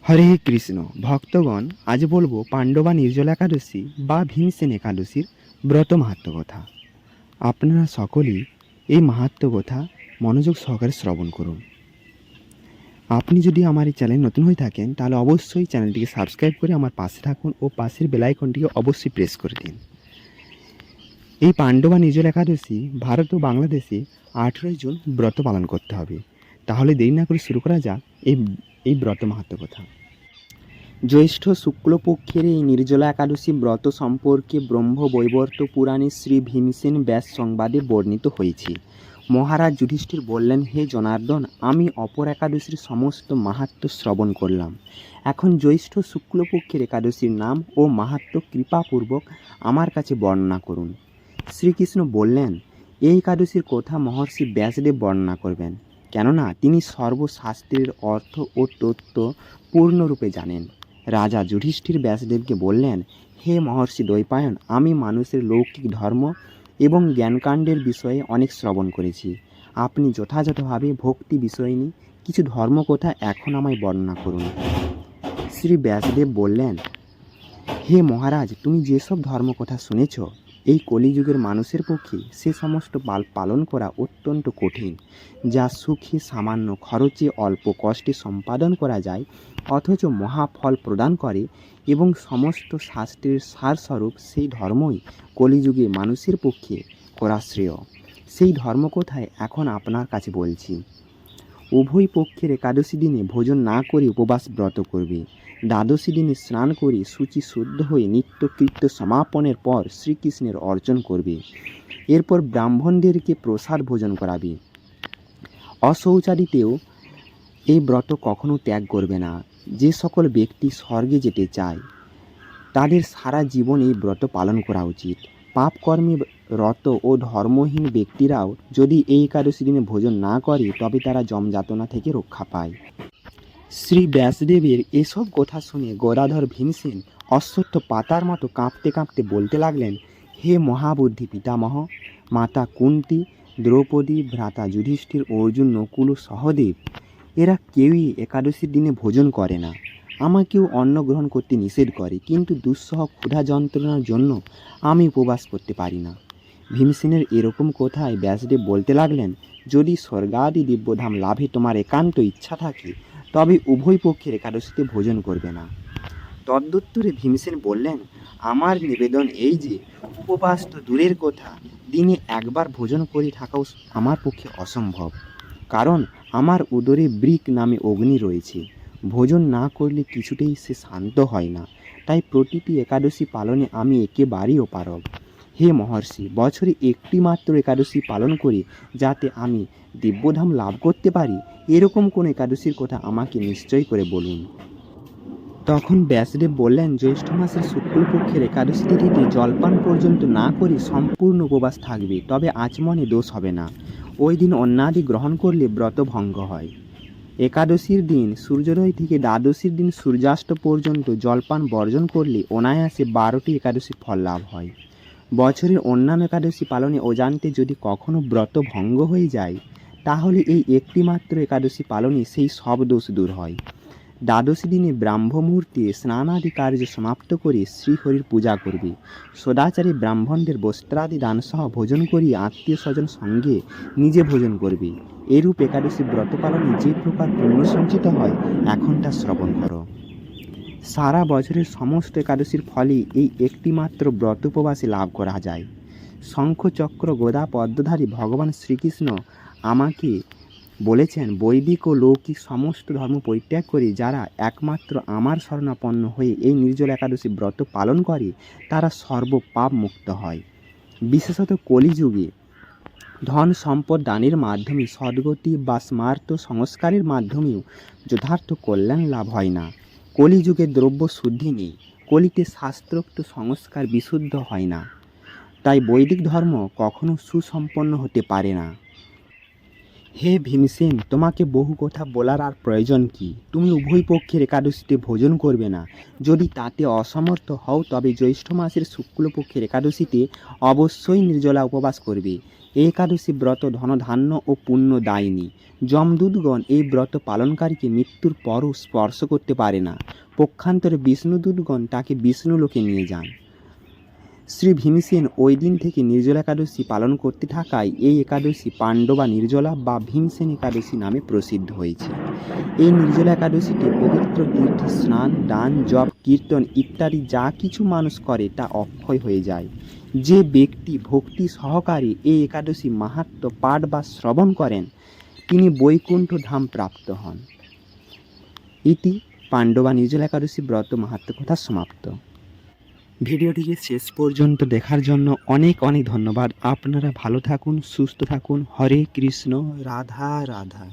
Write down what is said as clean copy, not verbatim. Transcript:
হরে কৃষ্ণ ভক্তগণ, আজ বলবো পাণ্ডবা নির্জলা একাদশী বা ভীমসেন একাদশীর ব্রত মাহাত্ম্য কথা। আপনারা সকলেই এই মাহাত্ম্য কথা মনোযোগ সহকারে শ্রবণ করুন। আপনি যদি আমার এই চ্যানেল নতুন হয়ে থাকেন তাহলে অবশ্যই চ্যানেলটিকে সাবস্ক্রাইব করে আমার পাশে থাকুন ও পাশের বেল আইকনটিকে অবশ্যই প্রেস করে দিন। এই পাণ্ডবা নির্জলা একাদশী ভারত ও বাংলাদেশে 18 জুন ব্রত পালন করতে হবে। তাহলে দেরি না করে শুরু করা যাক এই ব্রত মাহাত্ম্য কথা। জ্যৈষ্ঠ শুক্লপক্ষের এই নির্জলা একাদশী ব্রত সম্পর্কে ব্রহ্মবৈবর্ত পুরাণে শ্রী ভীমসেন ব্যাস সংবাদে বর্ণিত হয়েছে। মহারাজ যুধিষ্ঠির বললেন, হে জনার্দন, আমি অপর একাদশীর সমস্ত মাহাত্ম্য শ্রবণ করলাম। এখন জ্যৈষ্ঠ শুক্লপক্ষের একাদশীর নাম ও মাহাত্ম্য কৃপাপূর্বক আমার কাছে বর্ণনা করুন। শ্রীকৃষ্ণ বললেন, এই একাদশীর কথা মহর্ষি ব্যাসদেব বর্ণনা করবেন, কেননা তিনি সর্বশাস্ত্রের অর্থ ও তত্ত্ব পূর্ণরূপে জানেন। রাজা যুধিষ্ঠির ব্যাসদেবকে বললেন, হে মহর্ষি দ্বৈপায়ন, আমি মানুষের লৌকিক ধর্ম এবং জ্ঞানকাণ্ডের বিষয়ে অনেক শ্রবণ করেছি। আপনি যথাযথভাবে ভক্তি বিষয় নিয়ে কিছু ধর্মকথা এখন আমায় বর্ণনা করুন। শ্রী ব্যাসদেব বললেন, হে মহারাজ, তুমি যেসব ধর্মকথা শুনেছ, এই কলিযুগের মানুষের পক্ষে সে সমস্ত পালন করা অত্যন্ত কঠিন, যা সুখে সামান্য খরচে অল্প কষ্টে সম্পাদন করা যায় অথচ মহাফল প্রদান করে, এবং সমস্ত শাস্ত্রের সারস্বরূপ সেই ধর্মই কলিযুগে মানুষের পক্ষে করা শ্রেয়। সেই ধর্মকথায় এখন আপনার কাছে বলছি। উভয় পক্ষের একাদশী দিনে ভোজন না করে উপবাস ব্রত করবে। দ্বাদশী দিনে স্নান করে শুচি শুদ্ধ হয়ে নিত্যকৃত্য সমাপনের পর শ্রীকৃষ্ণের অর্চন করবে। এরপর ব্রাহ্মণদেরকে প্রসাদ ভোজন করাবে। অশৌচাদিতেও এই ব্রত কখনো ত্যাগ করবে না। যে সকল ব্যক্তি স্বর্গে যেতে চায় তাদের সারা জীবন এই ব্রত পালন করা উচিত। পাপকর্মে রত ও ধর্মহীন ব্যক্তিরাও যদি এই একাদশী দিনে ভোজন না করে তবে তারা যমযাতনা থেকে রক্ষা পায়। শ্রী ব্যাসদেবের এসব কথা শুনে গদাধর ভীমসেন অশ্বত্থ পাতার মতো কাঁপতে কাঁপতে বলতে লাগলেন, হে মহাবুদ্ধি পিতামহ, মাতা কুন্তী, দ্রৌপদী, ভ্রাতা যুধিষ্ঠির, অর্জুন, নকুল ও সহদেব, এরা কেউই একাদশীর দিনে ভোজন করে না। আমাকেও অন্ন গ্রহণ করতে নিষেধ করে, কিন্তু দুঃসহ ক্ষুধা যন্ত্রণার জন্য আমি উপবাস করতে পারি না। ভীমসেনের এরকম কথায় ব্যাসদেব বলতে লাগলেন, যদি স্বর্গাদি দিব্যধাম লাভে তোমার একান্ত ইচ্ছা থাকে তবে উভয় পক্ষের একাদশীতে ভোজন করবে না। তদুত্তরে ভীমসেন বললেন, আমার নিবেদন এই যে, উপবাস তো দূরের কথা, দিনে একবার ভোজন করে থাকাও আমার পক্ষে অসম্ভব। কারণ আমার উদরে বৃক নামে অগ্নি রয়েছে, ভোজন না করলে কিছুতেই সে শান্ত হয় না। তাই প্রতিটি একাদশী পালনে আমি একেবারেই অপারগ। হে মহর্ষি, বছরে একটি মাত্র একাদশী পালন করি যাতে আমি দিব্যধাম লাভ করতে পারি, এরকম কোন একাদশীর কথা আমাকে নিশ্চয় করে বলুন। তখন ব্যাসদেব বললেন, জ্যৈষ্ঠ মাসের শুক্লপক্ষের একাদশী তিথিতে জলপান পর্যন্ত না করে সম্পূর্ণ উপবাস থাকবে, তবে আচমনে দোষ হবে না। ওই দিন অন্নাদি গ্রহণ করলে ব্রত ভঙ্গ হয়। একাদশীর দিন সূর্যোদয় থেকে দ্বাদশীর দিন সূর্যাস্ত পর্যন্ত জলপান বর্জন করলে অনায়াসে 12টি একাদশী ফল লাভ হয়। বছরের অন্যান্য একাদশী পালনে অজান্তে যদি কখনো ব্রত ভঙ্গ হয়ে যায় তাহলে এই একটি মাত্র একাদশী পালনে সেই সব দোষ দূর হয়। দ্বাদশী দিনে ব্রাহ্ম মুহূর্তে স্নানাদি কার্য সমাপ্ত করে শ্রীহরির পূজা করবে। সদাচারী ব্রাহ্মণদের বস্ত্রাদি দানসহ ভোজন করিয়ে আত্মীয় স্বজন সঙ্গে নিজে ভোজন করবে। এরূপ একাদশী ব্রত পালনে যে প্রকার পুণ্য সঞ্চিত হয় এখন তা শ্রবণ করো। সারা বছরের সমস্ত একাদশীর ফলে এই একটি মাত্র ব্রত উপবাসে লাভ করা যায়। শঙ্খ চক্র গদা পদ্মধারী ভগবান শ্রীকৃষ্ণ আমাকে বলেছেন, বৈদিক ও লৌকিক সমস্ত ধর্ম পরিত্যাগ করে যারা একমাত্র আমার শরণাপন্ন হয়ে এই নির্জল একাদশী ব্রত পালন করে তারা সর্বপাপ মুক্ত হয়। বিশেষত কলিযুগে ধন সম্পদ দানের মাধ্যমে সদ্গতি বা স্মার্ত সংস্কারের মাধ্যমেও যথার্থ কল্যাণ লাভ হয় না। কলিযুগে দ্রব্য শুদ্ধি নেই, কলিতে শাস্ত্রোক্ত সংস্কার বিশুদ্ধ হয় না। তাই বৈদিক ধর্ম কখনো সুসম্পন্ন হতে পারে না। হে ভীমসেন, তোমাকে বহু কথা বলার আর প্রয়োজন কি? তুমি উভয় পক্ষের একাদশীতে ভোজন করবে না। যদি তাতে অসমর্থ হও তবে জ্যৈষ্ঠ মাসের শুক্লপক্ষের একাদশীতে অবশ্যই নির্জলা উপবাস করবে। এই একাদশী ব্রত ধনধান্য ও পুণ্যদায়িনী। যমদূতগণ এই ব্রত পালনকারীকে মৃত্যুর পরও স্পর্শ করতে পারে না। পক্ষান্তরে বিষ্ণুদূতগণ তাকে বিষ্ণুলোকে নিয়ে যান। শ্রী ভীমসেন ওই দিন থেকে নির্জলা একাদশী পালন করতে থাকায় এই একাদশী পাণ্ডবা নির্জলা বা ভীমসেন একাদশী নামে প্রসিদ্ধ হয়েছে। এই নির্জলা একাদশীতে পবিত্র তীর্থে স্নান, দান, জপ, কীর্তন ইত্যাদি যা কিছু মানুষ করে তা অক্ষয় হয়ে যায়। যে ব্যক্তি ভক্তি সহকারে এই একাদশী মাহাত্ম্য পাঠ বা শ্রবণ করেন তিনি বৈকুণ্ঠ ধাম প্রাপ্ত হন। ইতি পাণ্ডবা নির্জলা একাদশী ব্রত মাহাত্ম্য কথা সমাপ্ত। ভিডিওটিকে শেষ পর্যন্ত দেখার জন্য অনেক অনেক ধন্যবাদ। আপনারা ভালো থাকুন, সুস্থ থাকুন। হরে কৃষ্ণ, রাধা রাধা।